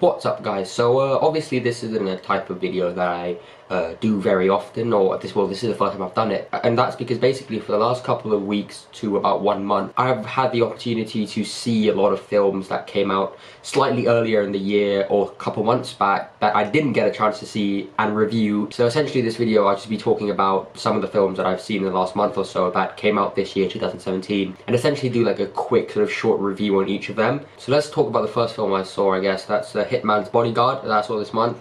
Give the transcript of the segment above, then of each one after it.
What's up guys? So obviously this isn't a type of video that I do very often, or this is the first time I've done it, and that's because basically for the last couple of weeks to about 1 month I've had the opportunity to see a lot of films that came out slightly earlier in the year or a couple months back that I didn't get a chance to see and review. So essentially this video I'll just be talking about some of the films that I've seen in the last month or so that came out this year, 2017, and essentially do like a quick sort of short review on each of them. So let's talk about the first film I saw, I guess. That's The Hitman's Bodyguard that I saw this month.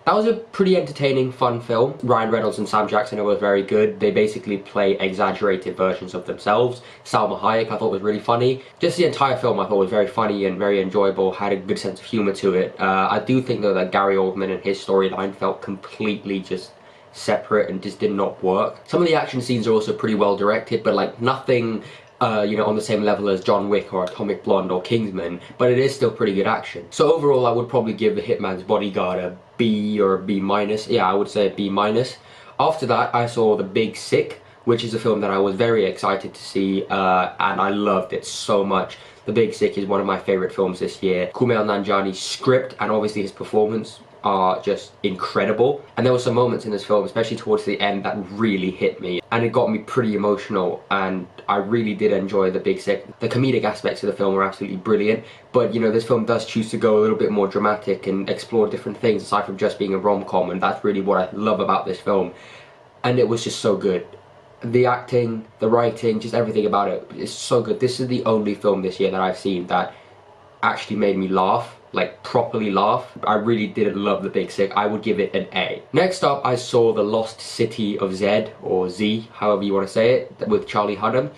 That was a pretty entertaining, fun film. Ryan Reynolds and Sam Jackson were very good. They basically play exaggerated versions of themselves. Salma Hayek I thought was really funny. Just the entire film I thought was very funny and very enjoyable, had a good sense of humour to it. I do think though that Gary Oldman and his storyline felt completely just separate and just did not work. Some of the action scenes are also pretty well directed, but like nothing you know, on the same level as John Wick or Atomic Blonde or Kingsman, but it is still pretty good action. So overall I would probably give The Hitman's Bodyguard a B or a B minus. Yeah, I would say a B minus. After that I saw The Big Sick, which is a film that I was very excited to see and I loved it so much. The Big Sick is one of my favourite films this year. Kumail Nanjiani's script and obviously his performance are just incredible, and there were some moments in this film, especially towards the end, that really hit me and it got me pretty emotional, and I really did enjoy The Big Sick. The comedic aspects of the film are absolutely brilliant, but you know, this film does choose to go a little bit more dramatic and explore different things aside from just being a rom-com, and that's really what I love about this film, and it was just so good. The acting, the writing, just everything about it is so good. This is the only film this year that I've seen that actually made me laugh, like properly laugh. I really did love The Big Sick. I would give it an A. Next up I saw The Lost City of Zed, or Z, however you want to say it, with Charlie Hunnam.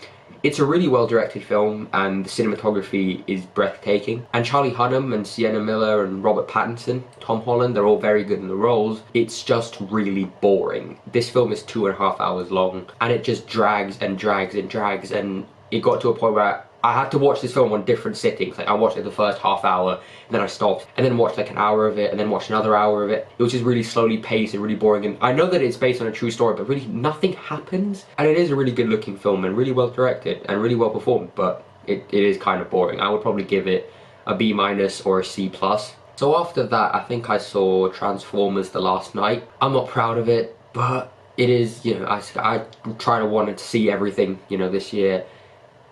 It's a really well directed film and the cinematography is breathtaking. And Charlie Hunnam and Sienna Miller and Robert Pattinson, Tom Holland, they're all very good in the roles. It's just really boring. This film is 2.5 hours long and it just drags and drags and drags, and it got to a point where I had to watch this film on different sittings. Like I watched like the first half hour, and then I stopped, and then watched like an hour of it, and then watched another hour of it. It was just really slowly paced and really boring, and I know that it's based on a true story, but really nothing happens. And it is a really good looking film, and really well directed, and really well performed, but it is kind of boring. I would probably give it a B minus or a C plus. So after that, I think I saw Transformers The Last Night. I'm not proud of it, but it is, you know, I try to want to see everything, you know, this year.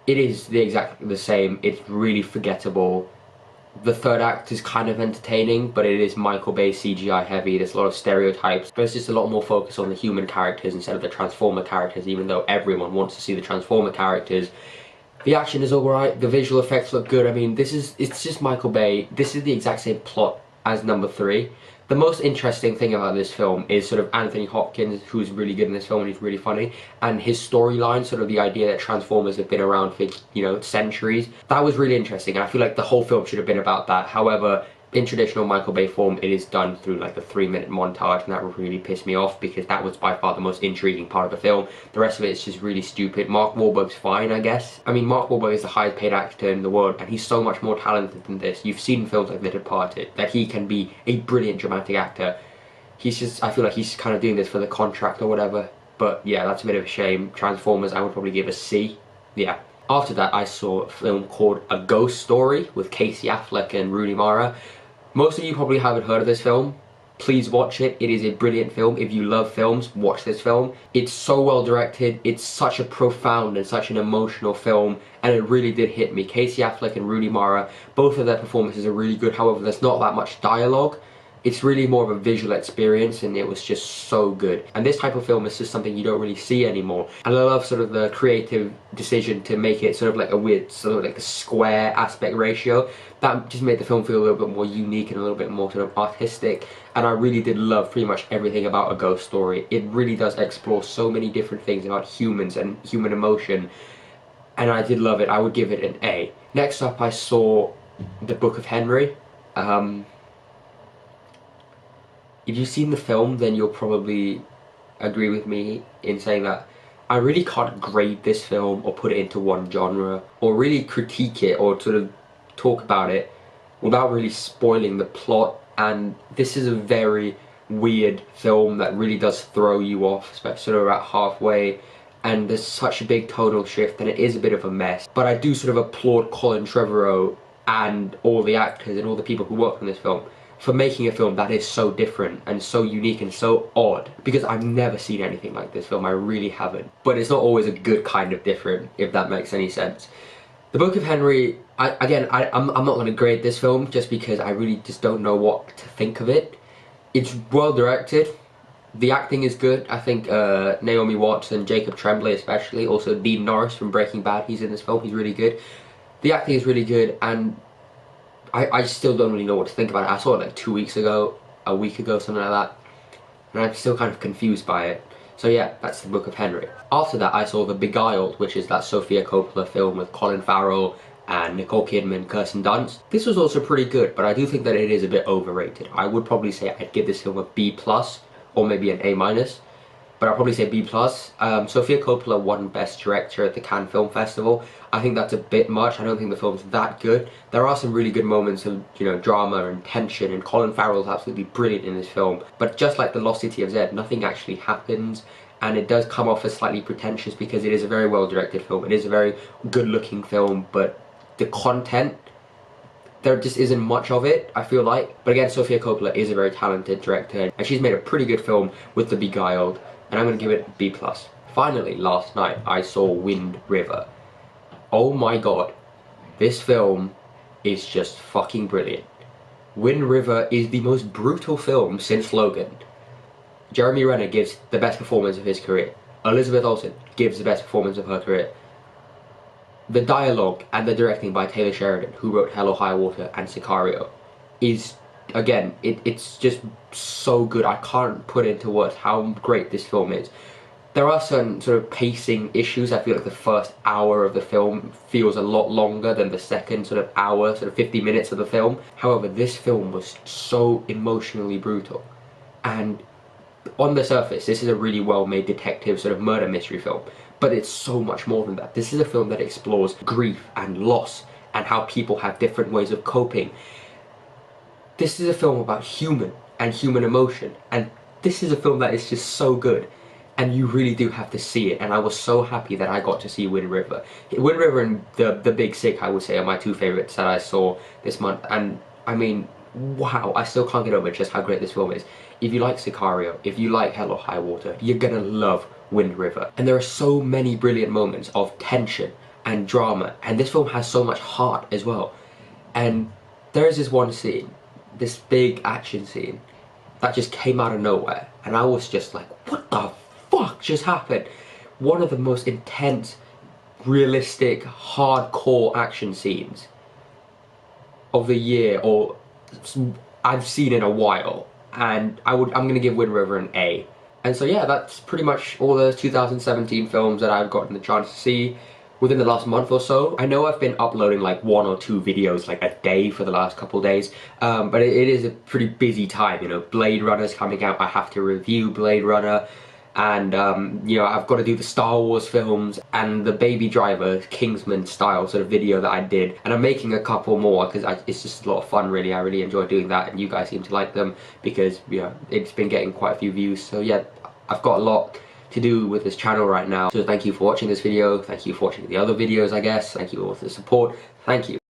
It is exactly the same. It's really forgettable. The third act is kind of entertaining, but it is Michael Bay CGI heavy. There's a lot of stereotypes. There's just a lot more focus on the human characters instead of the Transformer characters, even though everyone wants to see the Transformer characters. The action is alright, the visual effects look good. I mean, it's just Michael Bay. This is the exact same plot as number 3. The most interesting thing about this film is sort of Anthony Hopkins, who's really good in this film and he's really funny, and his storyline, sort of the idea that Transformers have been around for, you know, centuries. That was really interesting, and I feel like the whole film should have been about that. However, in traditional Michael Bay form, it is done through like the 3-minute montage, and that really pissed me off because that was by far the most intriguing part of the film. The rest of it is just really stupid. Mark Wahlberg's fine, I guess. I mean, Mark Wahlberg is the highest paid actor in the world, and he's so much more talented than this. You've seen films like The Departed, that he can be a brilliant dramatic actor. He's just, I feel like he's kind of doing this for the contract or whatever. But yeah, that's a bit of a shame. Transformers, I would probably give a C. Yeah. After that, I saw a film called A Ghost Story with Casey Affleck and Rooney Mara. Most of you probably haven't heard of this film. Please watch it. It is a brilliant film. If you love films, watch this film. It's so well directed. It's such a profound and such an emotional film, and it really did hit me. Casey Affleck and Rooney Mara, both of their performances are really good. However, there's not that much dialogue. It's really more of a visual experience, and it was just so good. And this type of film is just something you don't really see anymore. And I love sort of the creative decision to make it sort of like a weird, sort of like a square aspect ratio. That just made the film feel a little bit more unique and a little bit more sort of artistic. And I really did love pretty much everything about A Ghost Story. It really does explore so many different things about humans and human emotion. And I did love it. I would give it an A. Next up, I saw The Book of Henry. If you've seen the film, then you'll probably agree with me in saying that I really can't grade this film or put it into one genre or really critique it or sort of talk about it without really spoiling the plot. And this is a very weird film that really does throw you off, especially sort of about halfway, and there's such a big tonal shift and it is a bit of a mess. But I do sort of applaud Colin Trevorrow and all the actors and all the people who worked on this film. for making a film that is so different and so unique and so odd, because I've never seen anything like this film, I really haven't. But it's not always a good kind of different, if that makes any sense. The Book of Henry, I'm not going to grade this film just because I really just don't know what to think of it. It's well directed. The acting is good. I think Naomi Watts and Jacob Tremblay especially, also Dean Norris from Breaking Bad, he's in this film, he's really good. The acting is really good, and I still don't really know what to think about it. I saw it like 2 weeks ago, a week ago, something like that, and I'm still kind of confused by it. So yeah, that's The Book of Henry. After that I saw The Beguiled, which is that Sofia Coppola film with Colin Farrell and Nicole Kidman, Kirsten Dunst. This was also pretty good, but I do think that it is a bit overrated. I would probably say I'd give this film a B+, or maybe an A-, but I'll probably say B+. Sofia Coppola won Best Director at the Cannes Film Festival. I think that's a bit much. I don't think the film's that good. There are some really good moments of, you know, drama and tension, and Colin Farrell's absolutely brilliant in this film. But just like The Lost City of Z, nothing actually happens, and it does come off as slightly pretentious because it is a very well-directed film. It is a very good-looking film, but the content, there just isn't much of it, I feel like. But again, Sofia Coppola is a very talented director, and she's made a pretty good film with The Beguiled, and I'm going to give it B+. Finally, last night, I saw Wind River. Oh my god, this film is just fucking brilliant. Wind River is the most brutal film since Logan. Jeremy Renner gives the best performance of his career. Elizabeth Olsen gives the best performance of her career. The dialogue and the directing by Taylor Sheridan, who wrote Hell or High Water and Sicario, is, again, it's just so good. I can't put into words how great this film is. There are some sort of pacing issues. I feel like the first hour of the film feels a lot longer than the second sort of hour, sort of 50 minutes of the film. However, this film was so emotionally brutal. And on the surface, this is a really well-made detective sort of murder mystery film. But it's so much more than that. This is a film that explores grief and loss and how people have different ways of coping. This is a film about human and human emotion. And this is a film that is just so good. And you really do have to see it, and I was so happy that I got to see Wind River. Wind River and The Big Sick, I would say, are my two favourites that I saw this month, and I mean, wow, I still can't get over just how great this film is. If you like Sicario, if you like Hell or High Water, you're gonna love Wind River. And there are so many brilliant moments of tension and drama, and this film has so much heart as well. And there is this one scene, this big action scene, that just came out of nowhere, and I was just like, what the fuck just happened? One of the most intense, realistic, hardcore action scenes of the year, or I've seen in a while, and I'm gonna give Wind River an A. And so yeah, that's pretty much all the 2017 films that I've gotten the chance to see within the last month or so. I know I've been uploading like 1 or 2 videos like a day for the last couple days, but it is a pretty busy time, you know. Blade Runner's coming out, I have to review Blade Runner, and you know, I've got to do the Star Wars films and the Baby Driver Kingsman style sort of video that I did, and I'm making a couple more because it's just a lot of fun, really. I really enjoy doing that, and you guys seem to like them because, you know, it's been getting quite a few views. So yeah, I've got a lot to do with this channel right now. So thank you for watching this video, thank you for watching the other videos, I guess, thank you all for the support, thank you.